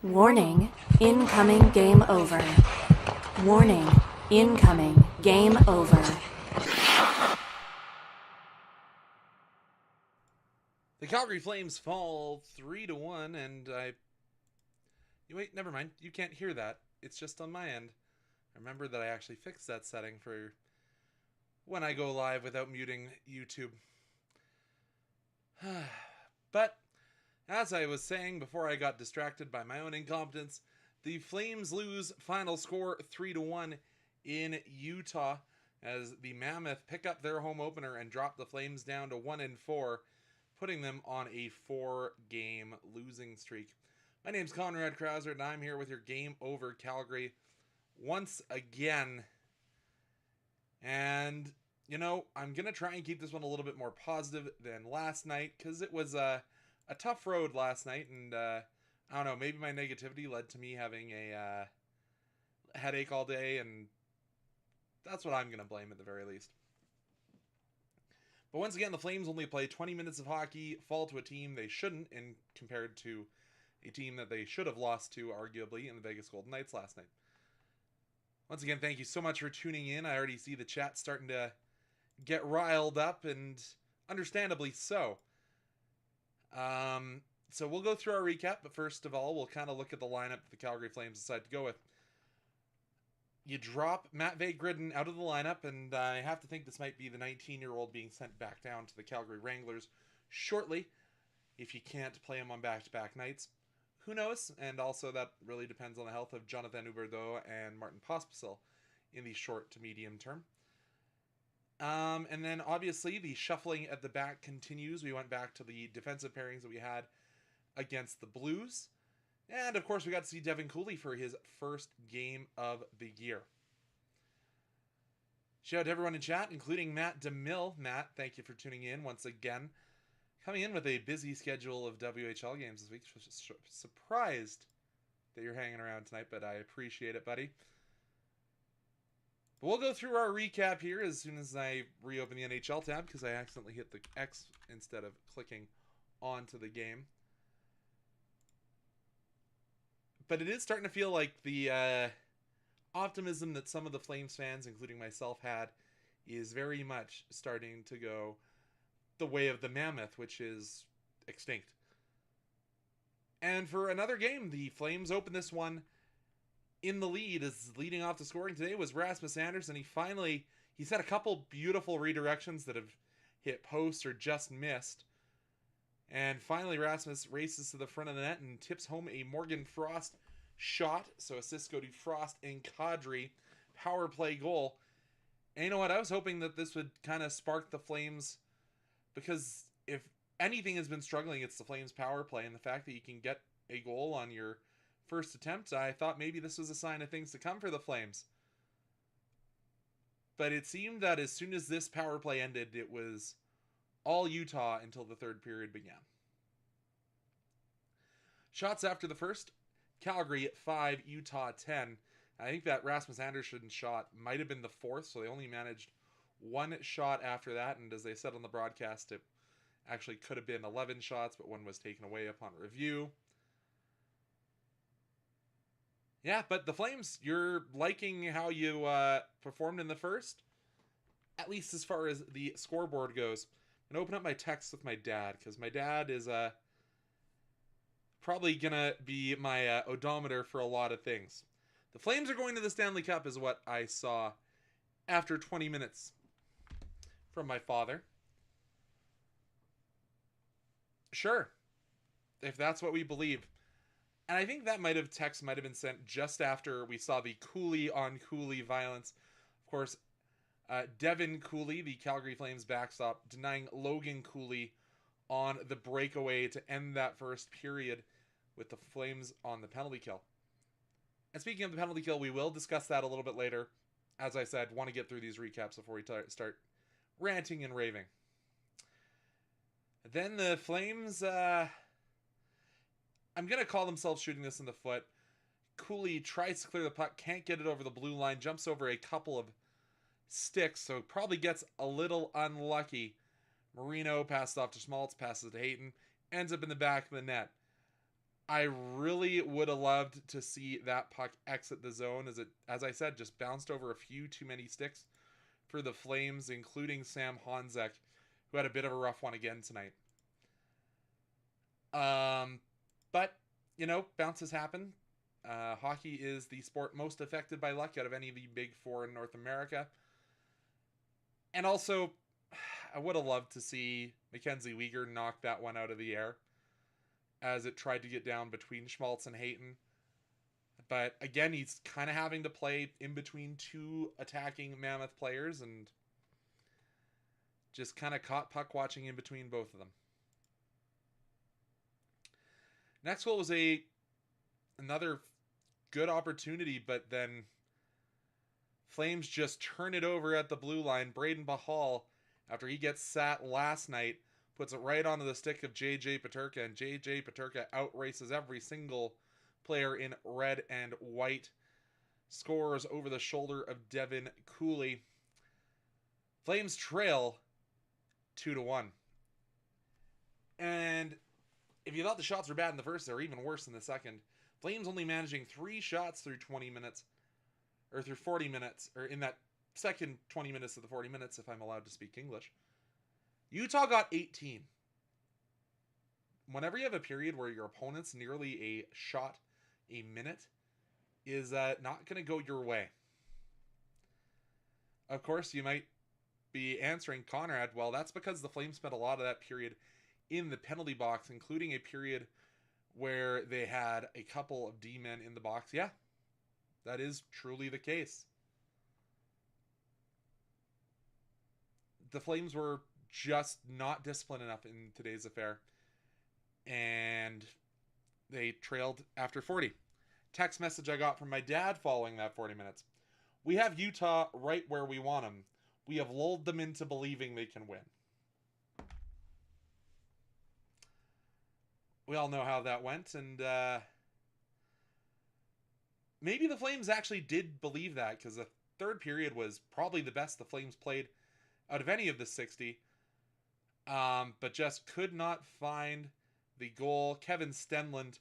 Warning, incoming game over. Warning, incoming game over. The Calgary Flames fall 3-1, and wait, never mind. You can't hear that. It's just on my end. Remember that I actually fixed that setting for when I go live without muting YouTube. But, as I was saying before I got distracted by my own incompetence, the Flames lose final score 3-1 in Utah as the Mammoth pick up their home opener and drop the Flames down to 1-4, putting them on a 4-game losing streak. My name's Conrad Krausert, and I'm here with your Game Over Calgary once again. And, I'm going to try and keep this one a little bit more positive than last night, because it was a tough road last night, and I don't know, maybe my negativity led to me having a headache all day, and that's what I'm going to blame at the very least. But once again, the Flames only play 20 minutes of hockey, fall to a team they shouldn't, and compared to a team that they should have lost to, arguably, in the Vegas Golden Knights last night. Once again, thank you so much for tuning in. I already see the chat starting to get riled up, and understandably so. So we'll go through our recap, but first of all, we'll kind of look at the lineup that the Calgary Flames decide to go with. You drop Matt Vejmelka out of the lineup, and I have to think this might be the 19-year-old being sent back down to the Calgary Wranglers shortly, if you can't play him on back-to-back nights. Who knows? And also that really depends on the health of Jonathan Huberdeau and Martin Pospisil in the short to medium term. And then obviously the shuffling at the back continues. We went back to the defensive pairings that we had against the Blues. And of course we got to see Devin Cooley for his first game of the year. Shout out to everyone in chat, including Matt DeMille. Matt, thank you for tuning in once again. Coming in with a busy schedule of WHL games this week. Surprised that you're hanging around tonight, but I appreciate it, buddy. But we'll go through our recap here as soon as I reopen the NHL tab, because I accidentally hit the X instead of clicking onto the game. But it is starting to feel like the optimism that some of the Flames fans, including myself, had is very much starting to go the way of the Mammoth, which is extinct. And for another game, the Flames open this one in the lead. As leading off the scoring today was Rasmus Andersson. He set a couple beautiful redirections that have hit posts or just missed. And finally, Rasmus races to the front of the net and tips home a Morgan Frost shot. So assists go to Frost and Kadri. Power play goal. And you know what? I was hoping that this would kind of spark the Flames, because if anything has been struggling, it's the Flames power play, and the fact that you can get a goal on your first attempt, I thought maybe this was a sign of things to come for the Flames. But it seemed that as soon as this power play ended, it was all Utah until the third period began. Shots after the first, Calgary at 5, Utah 10. I think that Rasmus Andersson shot might have been the fourth, so they only managed one shot after that, and as they said on the broadcast, it actually could have been 11 shots, but one was taken away upon review. Yeah, but the Flames, you're liking how you performed in the first, at least as far as the scoreboard goes. I'm going to open up my text with my dad, because my dad is probably going to be my odometer for a lot of things. The Flames are going to the Stanley Cup is what I saw after 20 minutes from my father. Sure, if that's what we believe. And I think that text might have been sent just after we saw the Cooley on Cooley violence. Of course, Devin Cooley, the Calgary Flames backstop, denying Logan Cooley on the breakaway to end that first period with the Flames on the penalty kill. And speaking of the penalty kill, we will discuss that a little bit later. As I said, want to get through these recaps before we start ranting and raving. Then the Flames, I'm going to call themselves shooting this in the foot. Cooley tries to clear the puck, can't get it over the blue line, jumps over a couple of sticks, so probably gets a little unlucky. Marino passes off to Schmaltz, passes to Hayton, ends up in the back of the net. I really would have loved to see that puck exit the zone as it, as I said, just bounced over a few too many sticks for the Flames, including Sam Honzek, who had a bit of a rough one again tonight. But, you know, bounces happen. Hockey is the sport most affected by luck out of any of the big four in North America. And also, I would have loved to see Mackenzie Weegar knock that one out of the air as it tried to get down between Schmaltz and Hayton. But again, he's kind of having to play in between two attacking Mammoth players and just kind of caught puck watching in between both of them. Next goal was another good opportunity, but then Flames just turn it over at the blue line. Braden Bahal, after he gets sat last night, puts it right onto the stick of J.J. Peterka, and J.J. Peterka outraces every single player in red and white. Scores over the shoulder of Devin Cooley. Flames trail 2-1. And if you thought the shots were bad in the first, they're even worse in the second. Flames only managing 3 shots through 20 minutes, or through 40 minutes, or in that second 20 minutes of the 40 minutes, if I'm allowed to speak English. Utah got 18. Whenever you have a period where your opponent's nearly a shot a minute, is not going to go your way. Of course, you might be answering Conrad, well, that's because the Flames spent a lot of that period in the penalty box, including a period where they had a couple of D-men in the box. Yeah, that is truly the case. The Flames were just not disciplined enough in today's affair, and they trailed after 40. Text message I got from my dad following that 40 minutes. We have Utah right where we want them. We have lulled them into believing they can win. We all know how that went, and maybe the Flames actually did believe that, because the third period was probably the best the Flames played out of any of the 60, but just could not find the goal. Kevin Stenlund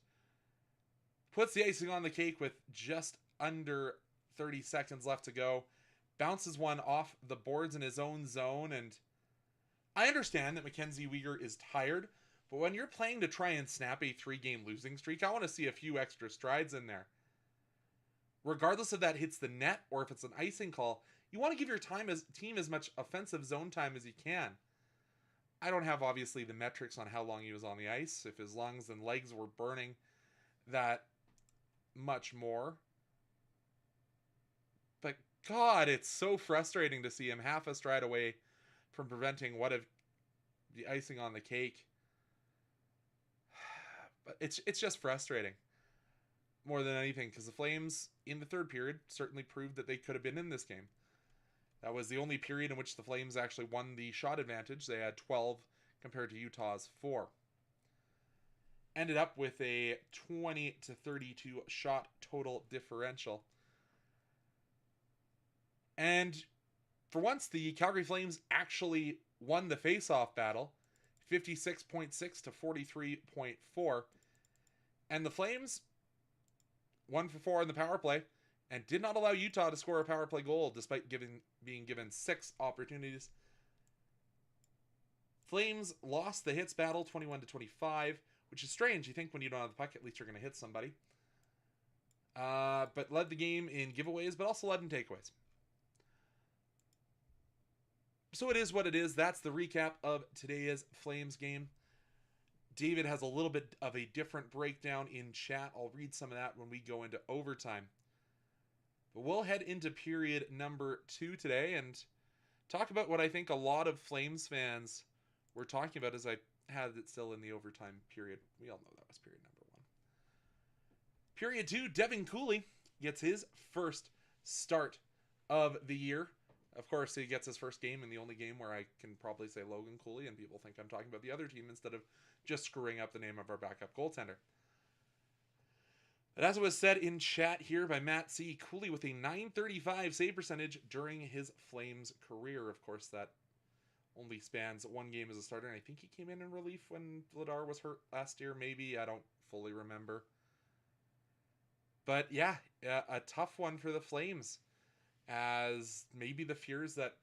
puts the icing on the cake with just under 30 seconds left to go. Bounces one off the boards in his own zone, and I understand that Mackenzie Weegar is tired, but when you're playing to try and snap a 3-game losing streak, I want to see a few extra strides in there. Regardless if that hits the net or if it's an icing call, you want to give your team as much offensive zone time as you can. I don't have, obviously, the metrics on how long he was on the ice, if his lungs and legs were burning that much more. But God, it's so frustrating to see him half a stride away from preventing what if the icing on the cake. But it's just frustrating more than anything, because the Flames in the third period certainly proved that they could have been in this game. That was the only period in which the Flames actually won the shot advantage. They had 12 compared to Utah's 4. Ended up with a 20-32 shot total differential. And for once, the Calgary Flames actually won the face-off battle, 56.6 to 43.4. And the Flames 1 for 4 on the power play and did not allow Utah to score a power play goal despite being given 6 opportunities. Flames lost the hits battle 21-25, which is strange. You think when you don't have the puck, at least you're going to hit somebody. But led the game in giveaways, but also led in takeaways. So it is what it is. That's the recap of today's Flames game. David has a little bit of a different breakdown in chat. I'll read some of that when we go into overtime. But we'll head into period number 2 today and talk about what I think a lot of Flames fans were talking about as I had it still in the overtime period. We all know that was period number 1. Period 2, Devin Cooley gets his first start of the year. Of course, he gets his first game and the only game where I can probably say Logan Cooley and people think I'm talking about the other team instead of just screwing up the name of our backup goaltender. But as it was said in chat here by Matt C., Cooley with a .935 save percentage during his Flames career. Of course, that only spans 1 game as a starter, and I think he came in relief when Vladar was hurt last year. Maybe, I don't fully remember. But yeah, a tough one for the Flames, as maybe the fears that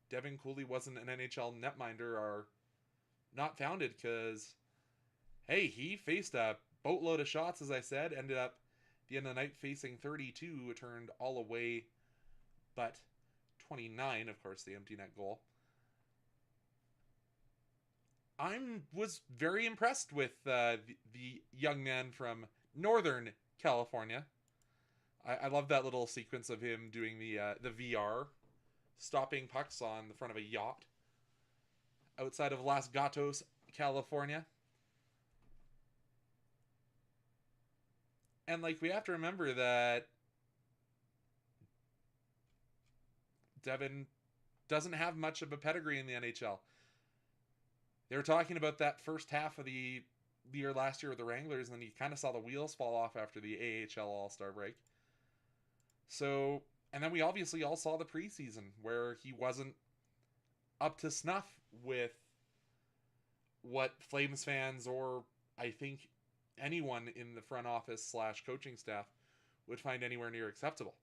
Devin Cooley wasn't an NHL netminder are not founded, because, hey, he faced a boatload of shots, as I said, ended up the end of the night facing 32, turned all away but 29, of course, the empty net goal. I was very impressed with the young man from Northern California. I love that little sequence of him doing the VR, stopping pucks on the front of a yacht outside of Los Gatos, California. And like, we have to remember that Devin doesn't have much of a pedigree in the NHL. They were talking about that first half of the year last year with the Wranglers, and then you kind of saw the wheels fall off after the AHL All-Star break. So, and then we obviously all saw the preseason where he wasn't up to snuff with what Flames fans, or I think anyone in the front office / coaching staff, would find anywhere near acceptable.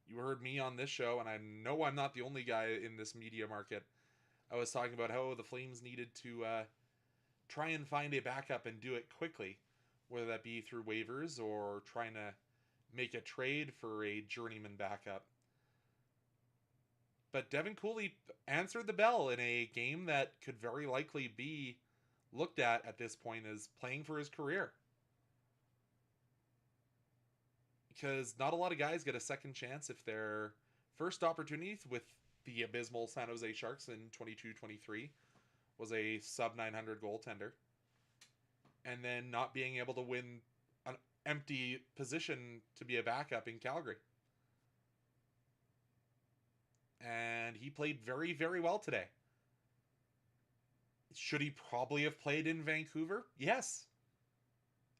You heard me on this show, and I know I'm not the only guy in this media market. I was talking about how the Flames needed to try and find a backup and do it quickly, whether that be through waivers or trying to make a trade for a journeyman backup. But Devin Cooley answered the bell in a game that could very likely be looked at this point as playing for his career. Because not a lot of guys get a second chance if their first opportunity with the abysmal San Jose Sharks in 22-23 was a sub-900 goaltender, and then not being able to win an empty position to be a backup in Calgary. And he played very, very well today. Should he probably have played in Vancouver? Yes.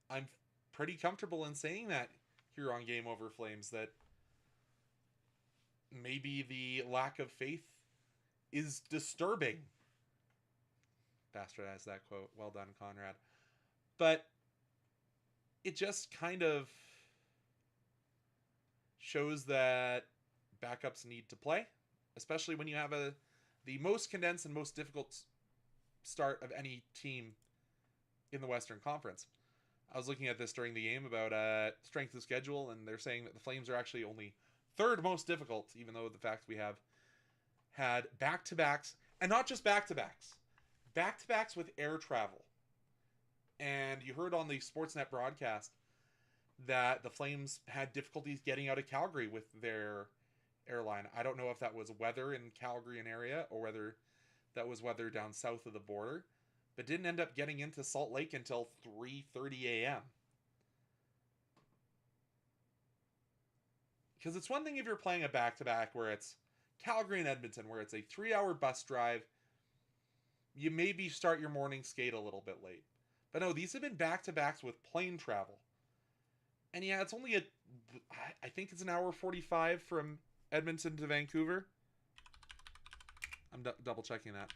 I'm pretty comfortable in saying that here on Game Over Flames, that maybe the lack of faith is disturbing. Bastardized that quote. Well done, Conrad. But it just kind of shows that backups need to play, especially when you have the most condensed and most difficult start of any team in the Western Conference. I was looking at this during the game about strength of schedule, and they're saying that the Flames are actually only third most difficult, even though the fact we have had back-to-backs, and not just back-to-backs, back-to-backs with air travel. And you heard on the Sportsnet broadcast that the Flames had difficulties getting out of Calgary with their airline. I don't know if that was weather in Calgary and area, or whether that was weather down south of the border, but didn't end up getting into Salt Lake until 3:30 a.m. Because it's one thing if you're playing a back-to-back where it's Calgary and Edmonton, where it's a 3-hour bus drive, you maybe start your morning skate a little bit late. But no, these have been back-to-backs with plane travel. And yeah, it's only I think it's an hour 45 from Edmonton to Vancouver. I'm double checking that.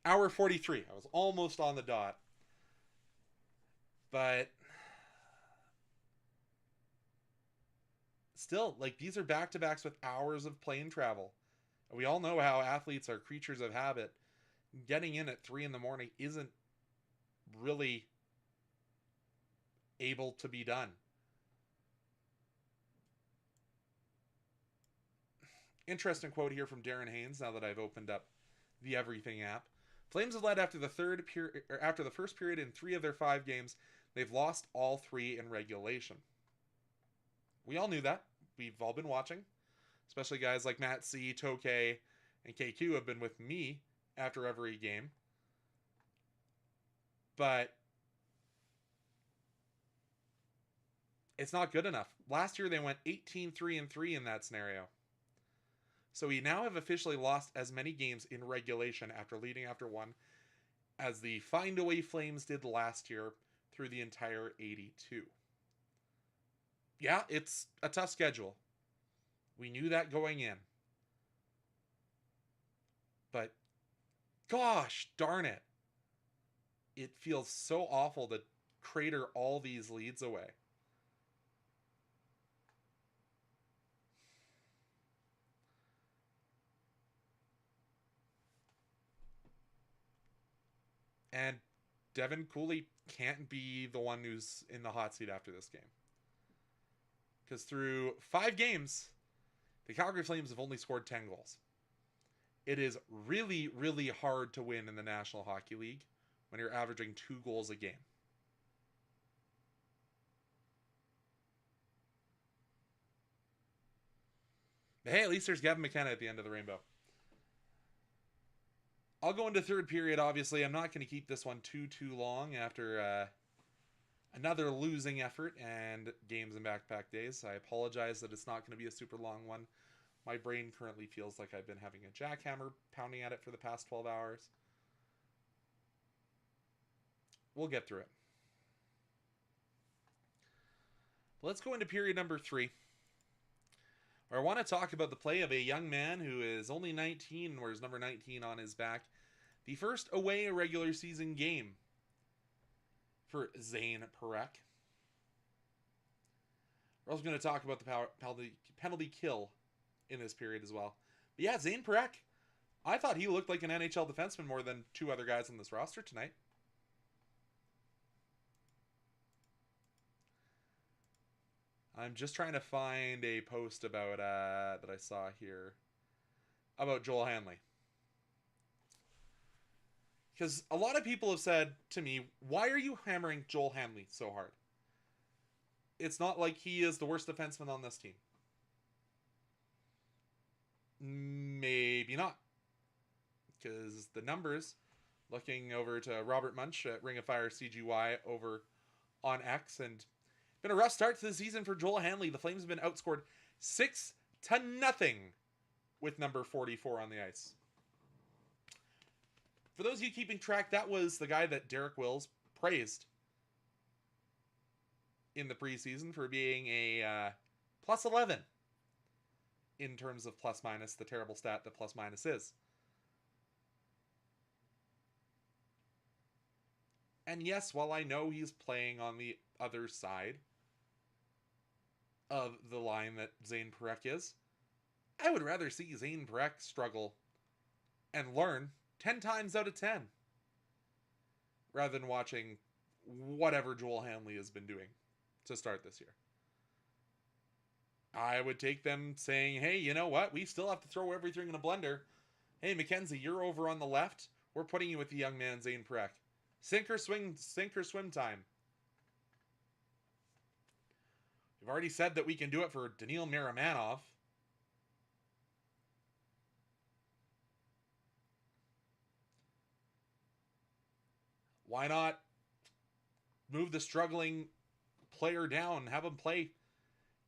Hour 43. I was almost on the dot. But still, like, these are back-to-backs with hours of plane travel. We all know how athletes are creatures of habit. Getting in at 3 in the morning isn't really able to be done. Interesting quote here from Darren Haynes, now that I've opened up the Everything app. Flames have led after the first period in 3 of their 5 games. They've lost all 3 in regulation. We all knew that. We've all been watching. Especially guys like Matt C, Tokay, and KQ have been with me after every game. But it's not good enough. Last year they went 18-3-3 in that scenario. So we now have officially lost as many games in regulation after leading after 1 as the Find Away Flames did last year through the entire 82. Yeah, it's a tough schedule. We knew that going in. But gosh darn it. It feels so awful to crater all these leads away. And Devin Cooley can't be the one who's in the hot seat after this game. Because through 5 games, the Calgary Flames have only scored 10 goals. It is really, really hard to win in the National Hockey League when you're averaging 2 goals a game. But hey, at least there's Gavin McKenna at the end of the rainbow. I'll go into third period, obviously. I'm not going to keep this one too long after another losing effort and games and back-to-back days. I apologize that it's not going to be a super long one. My brain currently feels like I've been having a jackhammer pounding at it for the past 12 hours. We'll get through it. Let's go into period number 3. I want to talk about the play of a young man who is only 19 and wears number 19 on his back. The first away regular season game for Zane Parekh. We're also going to talk about the penalty kill in this period as well. But yeah, Zane Parekh, I thought he looked like an NHL defenseman more than 2 other guys on this roster tonight. I'm just trying to find a post about that I saw here about Joel Hanley. Because a lot of people have said to me, why are you hammering Joel Hanley so hard? It's not like he is the worst defenseman on this team. Maybe not. Because the numbers, looking over to Robert Munch at Ring of Fire CGY over on X, and been a rough start to the season for Joel Hanley. The Flames have been outscored 6-0 with number 44 on the ice. For those of you keeping track, that was the guy that Derek Wills praised in the preseason for being a plus 11 in terms of plus minus, the terrible stat that plus minus is. And yes, while I know he's playing on the other side of the line that Zane Parekh is, I would rather see Zane Parekh struggle and learn 10 times out of 10 rather than watching whatever Joel Hanley has been doing to start this year. I would take them saying, hey, you know what? We still have to throw everything in a blender. Hey, Mackenzie, you're over on the left. We're putting you with the young man, Zane Parekh. Sink or swim time. We've already said that we can do it for Daniil Miramanov. Why not move the struggling player down, have him play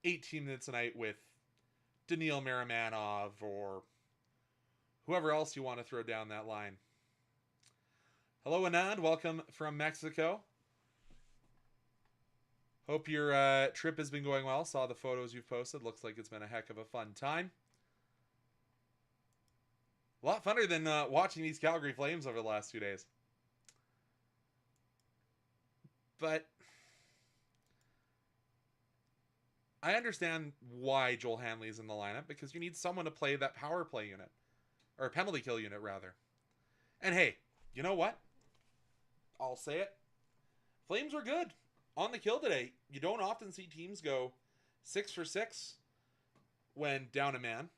18 minutes a night with Daniil Miramanov or whoever else you want to throw down that line. Hello, Anand. Welcome from Mexico. Hope your trip has been going well. Saw the photos you've posted. Looks like it's been a heck of a fun time. A lot funner than watching these Calgary Flames over the last 2 days. But I understand why Joel Hanley is in the lineup, because you need someone to play that power play unit. Or penalty kill unit, rather. And hey, you know what? I'll say it. Flames were good on the kill today. You don't often see teams go 6 for 6 when down a man.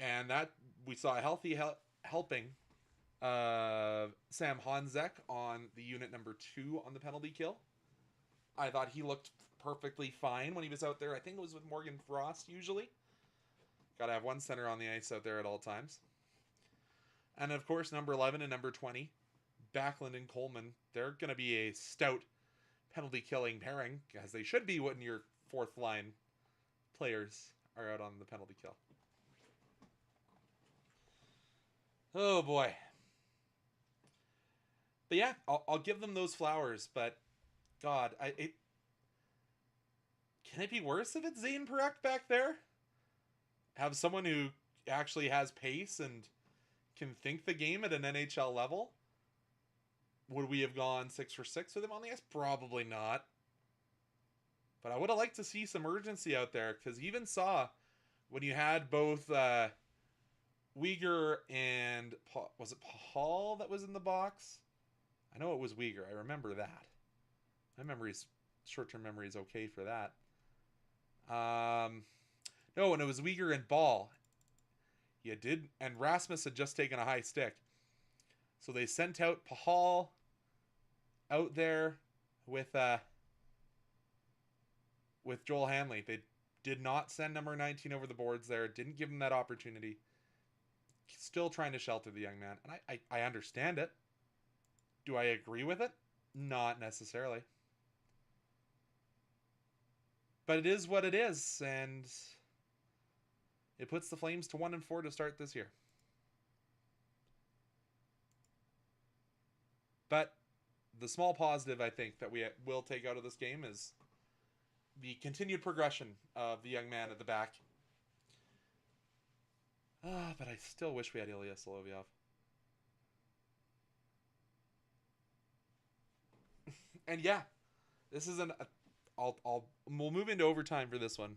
And that we saw a healthy helping Sam Honzek on the unit number 2 on the penalty kill. I thought he looked perfectly fine when he was out there. I think it was with Morgan Frost usually. Got to have one center on the ice out there at all times. And of course, number 11 and number 20, Backlund and Coleman, they're going to be a stout penalty killing pairing, as they should be when your 4th line players are out on the penalty kill. Oh boy. But yeah, I'll give them those flowers. But God, can it be worse if it's Zane Parekh back there? Have someone who actually has pace and can think the game at an NHL level? Would we have gone 6 for 6 with him on the ice? Probably not. But I would have liked to see some urgency out there, because you even saw when you had both Uyghur and was it Paul that was in the box? I know it was Uyghur. I remember that. My short-term memory is okay for that. No, and it was Uyghur and Ball. And Rasmus had just taken a high stick. So they sent out Pahal out there with Joel Hanley. They did not send number 19 over the boards there. Didn't give him that opportunity. Still trying to shelter the young man. And I understand it. Do I agree with it? Not necessarily. But it is what it is, and it puts the Flames to 1-4 to start this year. But the small positive, I think, that we will take out of this game is the continued progression of the young man at the back. But I still wish we had Ilya Solovyov. And yeah, this is we'll move into overtime for this one.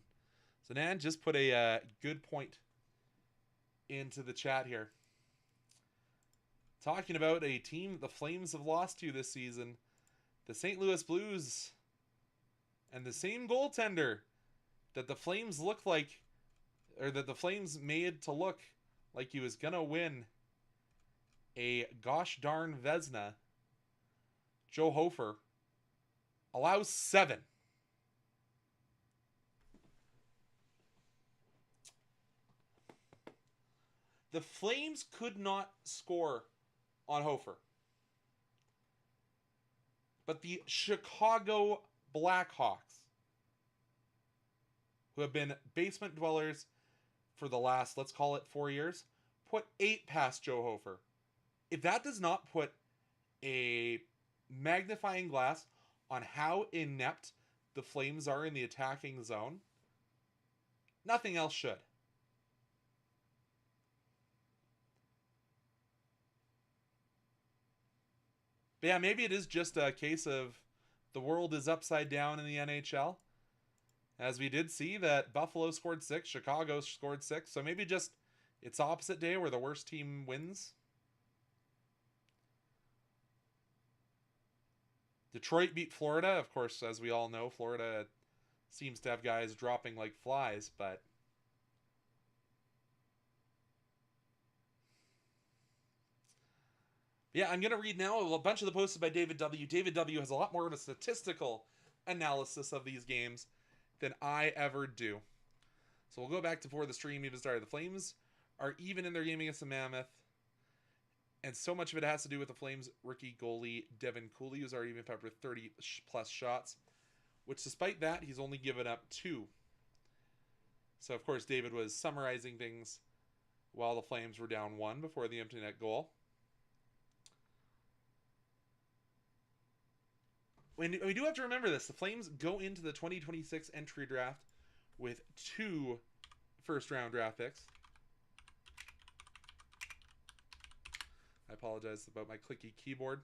So Nan just put a good point into the chat here. Talking about a team the Flames have lost to this season, the St. Louis Blues, and the same goaltender that the Flames looked like, or that the Flames made to look like he was gonna win a gosh darn Vezina, Joe Hofer, allows 7. The Flames could not score on Hofer. But the Chicago Blackhawks, who have been basement dwellers for the last, let's call it 4 years, put 8 past Joe Hofer. If that does not put a magnifying glass on how inept the Flames are in the attacking zone, nothing else should. But yeah, maybe it is just a case of the world is upside down in the NHL. As we did see that Buffalo scored 6, Chicago scored 6. So maybe just it's opposite day where the worst team wins. Detroit beat Florida. Of course, as we all know, Florida seems to have guys dropping like flies, but yeah, I'm going to read now a bunch of the posts by David W. David W. has a lot more of a statistical analysis of these games than I ever do. So we'll go back to before the stream even started. The Flames are even in their game against the Mammoth, and so much of it has to do with the Flames rookie goalie Devin Cooley, who's already been peppered with 30-plus shots, which despite that, he's only given up 2. So, of course, David was summarizing things while the Flames were down 1 before the empty net goal. We do have to remember this. The Flames go into the 2026 entry draft with 2 first-round draft picks. I apologize about my clicky keyboard.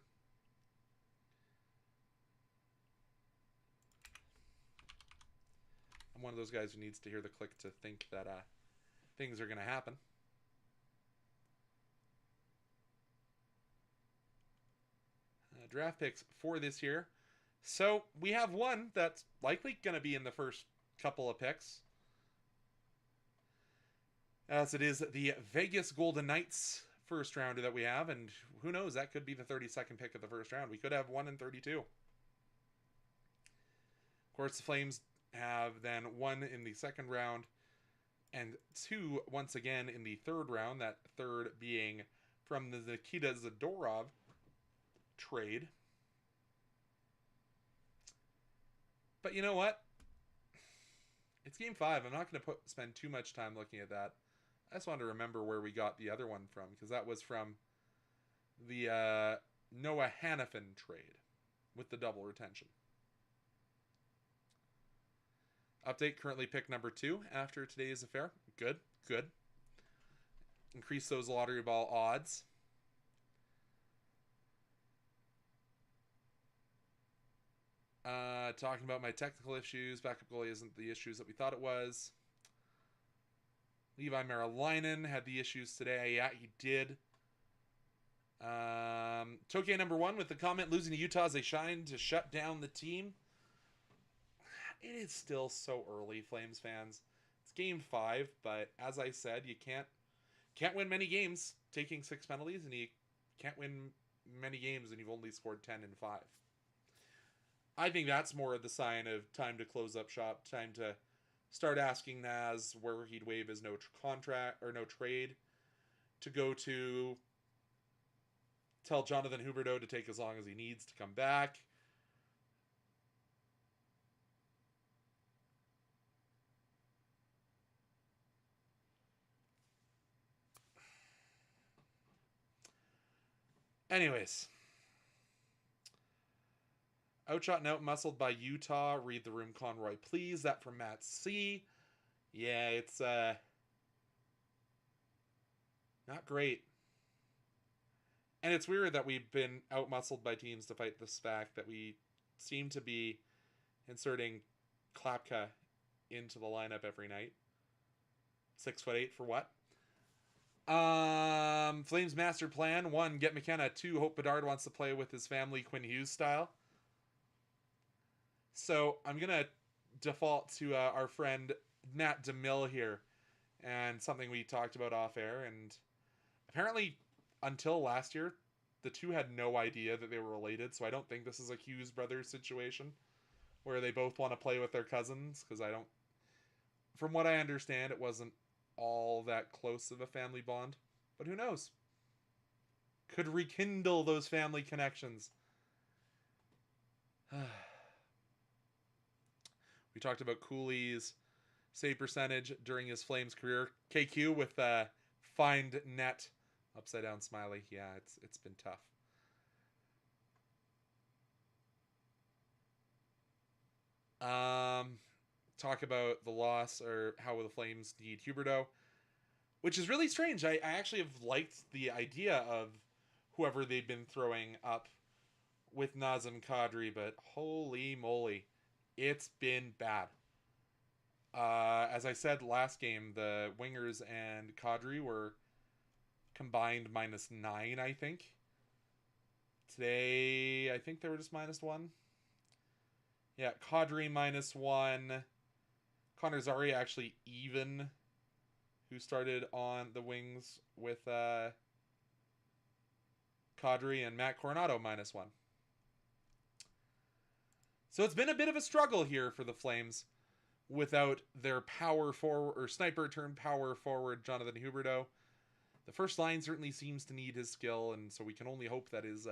I'm one of those guys who needs to hear the click to think that things are going to happen. Draft picks for this year. So we have one that's likely going to be in the first couple of picks, as it is the Vegas Golden Knights first rounder that we have, and who knows, that could be the 32nd pick of the first round. We could have 1 in 32. Of course, the Flames have then 1 in the second round and 2 once again in the third round, that third being from the Nikita Zadorov trade. But you know what? It's game 5. I'm not going to spend too much time looking at that. I just wanted to remember where we got the other one from, because that was from the Noah Hannafin trade with the double retention. Update, currently pick number 2 after today's affair. Good, good. Increase those lottery ball odds. Talking about my technical issues. Backup goalie isn't the issues that we thought it was. Levi Marilainen had the issues today. Yeah, he did. Tokyo number 1 with the comment, losing to Utah as they shine to shut down the team. It is still so early, Flames fans. It's game 5, but as I said, you can't win many games taking 6 penalties, and you can't win many games when you've only scored 10 in 5. I think that's more of the sign of time to close up shop, time to start asking Naz where he'd waive his no contract or no trade to go to, tell Jonathan Huberdeau to take as long as he needs to come back. Anyways. Outshot and out-muscled by Utah. Read the room, Conroy, please. That from Matt C. Yeah, it's not great. And it's weird that we've been out-muscled by teams to fight this back, that we seem to be inserting Klapka into the lineup every night. 6'8" for what? Flames master plan. 1, get McKenna. 2, Hope Bedard wants to play with his family Quinn Hughes style. So I'm going to default to our friend Matt DeMille here, and something we talked about off air. And apparently until last year, the two had no idea that they were related. So I don't think this is a Hughes brothers situation where they both want to play with their cousins, because from what I understand, it wasn't all that close of a family bond, but who knows? Could rekindle those family connections. We talked about Cooley's save percentage during his Flames career. KQ with find net upside down smiley. Yeah, it's been tough. Talk about the loss, or how the Flames need Huberdeau, which is really strange. I actually have liked the idea of whoever they've been throwing up with Nazem Kadri, but holy moly, it's been bad. As I said last game, the wingers and Kadri were combined -9, I think. Today, I think they were just -1. Yeah, Kadri -1. Connor Zary actually even, who started on the wings with Kadri, and Matt Coronado -1. So it's been a bit of a struggle here for the Flames without their power forward, or sniper turned power forward, Jonathan Huberdeau. The first line certainly seems to need his skill, and so we can only hope that his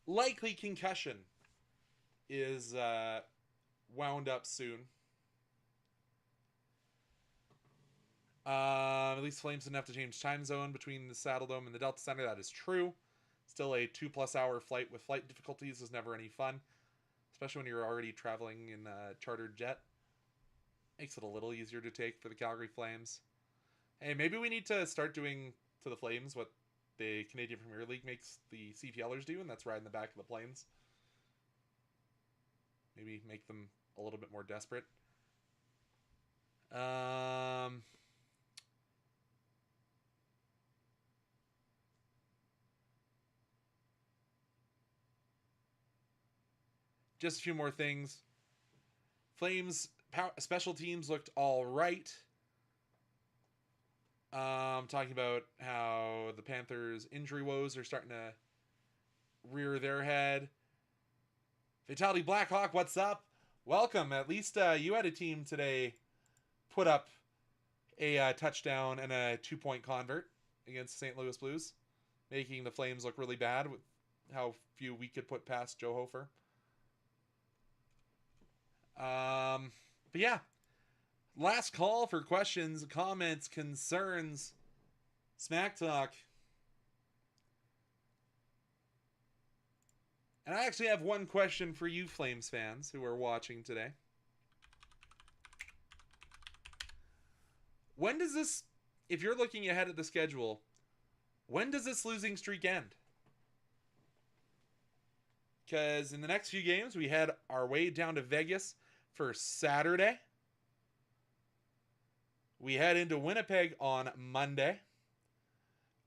likely concussion is wound up soon. At least Flames didn't have to change time zone between the Saddle Dome and the Delta Center. That is true. Still, a 2+ hour flight with flight difficulties is never any fun, especially when you're already traveling in a chartered jet. Makes it a little easier to take for the Calgary Flames. Hey, maybe we need to start doing to the Flames what the Canadian Premier League makes the CPLers do, and that's ride in the back of the planes. Maybe make them a little bit more desperate. Just a few more things. Flames special teams looked all right. Talking about how the Panthers' injury woes are starting to rear their head. Fatality Blackhawk, what's up? Welcome. At least you had a team today put up a touchdown and a 2-point convert against St. Louis Blues, making the Flames look really bad with how few we could put past Joe Hofer. But yeah, last call for questions, comments, concerns, smack talk. And I actually have one question for you Flames fans who are watching today. When does this, if you're looking ahead at the schedule, when does this losing streak end? Because in the next few games, we head our way down to Vegas for Saturday. We head into Winnipeg on Monday.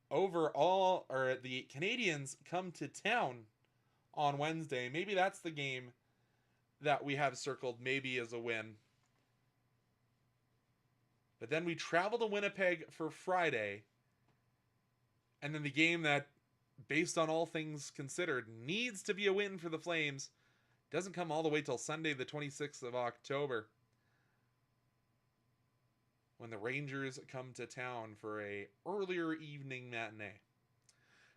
The Canadiens come to town on Wednesday. Maybe that's the game that we have circled maybe as a win. But then we travel to Winnipeg for Friday. And then the game that, based on all things considered, needs to be a win for the Flames doesn't come all the way till Sunday the 26th of October, when the Rangers come to town for a earlier evening matinee.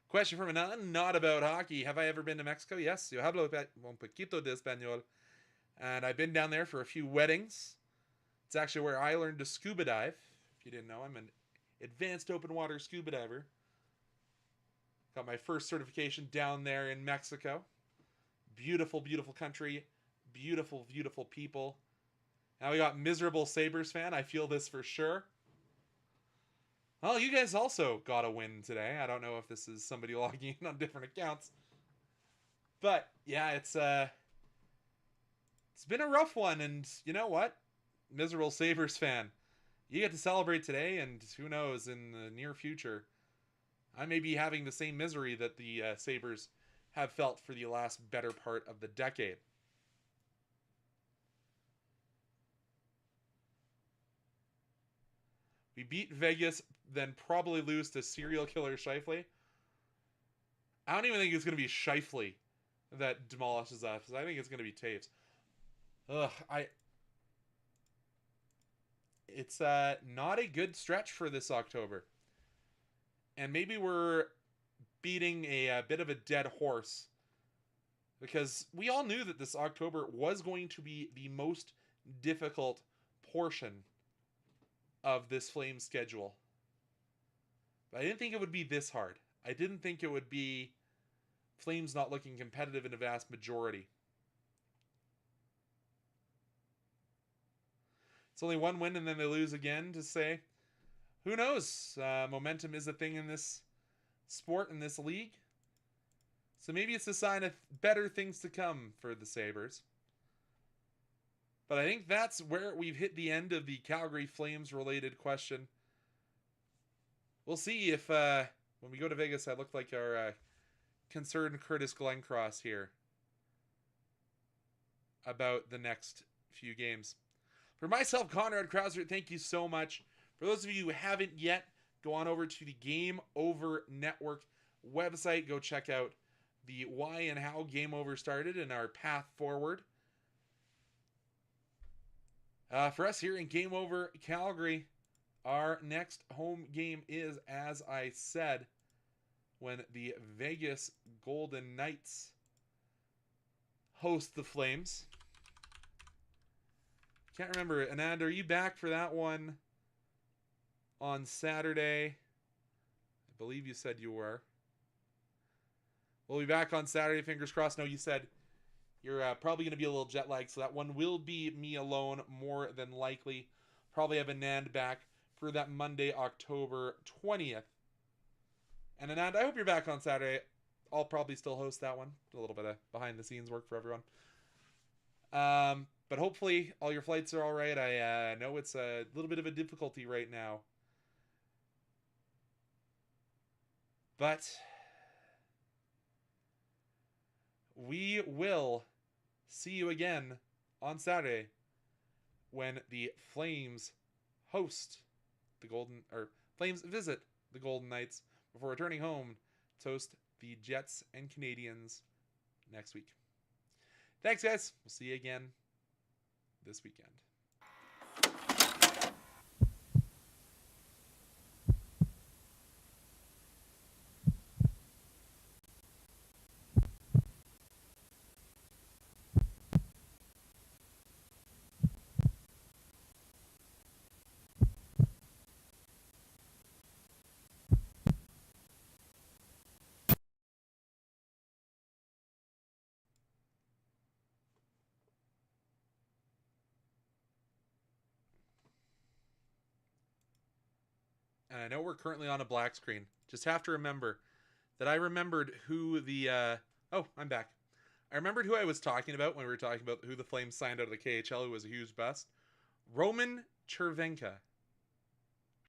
Question from Anand, not about hockey. Have I ever been to Mexico? Yes, yo hablo un poquito de español. And I've been down there for a few weddings. It's actually where I learned to scuba dive. If you didn't know, I'm an advanced open water scuba diver. Got my first certification down there in Mexico. Beautiful, beautiful country. Beautiful, beautiful people. Now we got miserable Sabres fan. I feel this for sure. Well, you guys also got a win today. I don't know if this is somebody logging in on different accounts. But, yeah, it's been a rough one. And you know what? Miserable Sabres fan. You get to celebrate today, and who knows, in the near future, I may be having the same misery that the Sabres have felt for the last better part of the decade. We beat Vegas, then probably lose to serial killer Scheifele. I don't even think it's going to be Scheifele that demolishes us. I think it's going to be Taves. It's not a good stretch for this October. And maybe we're beating a bit of a dead horse, because we all knew that this October was going to be the most difficult portion of this Flames schedule. But I didn't think it would be this hard. I didn't think it would be Flames not looking competitive in a vast majority. It's only one win and then they lose again to say, who knows? Momentum is a thing in this sport, in this league. So maybe it's a sign of better things to come for the Sabres. But I think that's where we've hit the end of the Calgary Flames related question. We'll see if when we go to Vegas, I look like our concerned Curtis Glencross here about the next few games. For myself, Conrad Krausert, thank you so much. For those of you who haven't yet, go on over to the Game Over Network website. Go check out the why and how Game Over started and our path forward. For us here in Game Over Calgary, our next home game is, as I said, when the Vegas Golden Knights host the Flames. Can't remember. Anand, are you back for that one on Saturday? I believe you said you were. We'll be back on Saturday, fingers crossed. No, you said you're probably going to be a little jet lagged, so that one will be me alone more than likely. Probably have Anand back for that Monday, October 20th. And Anand, I hope you're back on Saturday. I'll probably still host that one. A little bit of behind-the-scenes work for everyone. But hopefully all your flights are all right. I know it's a little bit of a difficulty right now. But we will see you again on Saturday when the Flames visit the Golden Knights before returning home to host the Jets and Canadiens next week. Thanks, guys. We'll see you again this weekend. I know we're currently on a black screen. Just have to remember that I remembered who the... Oh, I'm back. I remembered who I was talking about when we were talking about who the Flames signed out of the KHL, who was a huge bust. Roman Chervenka.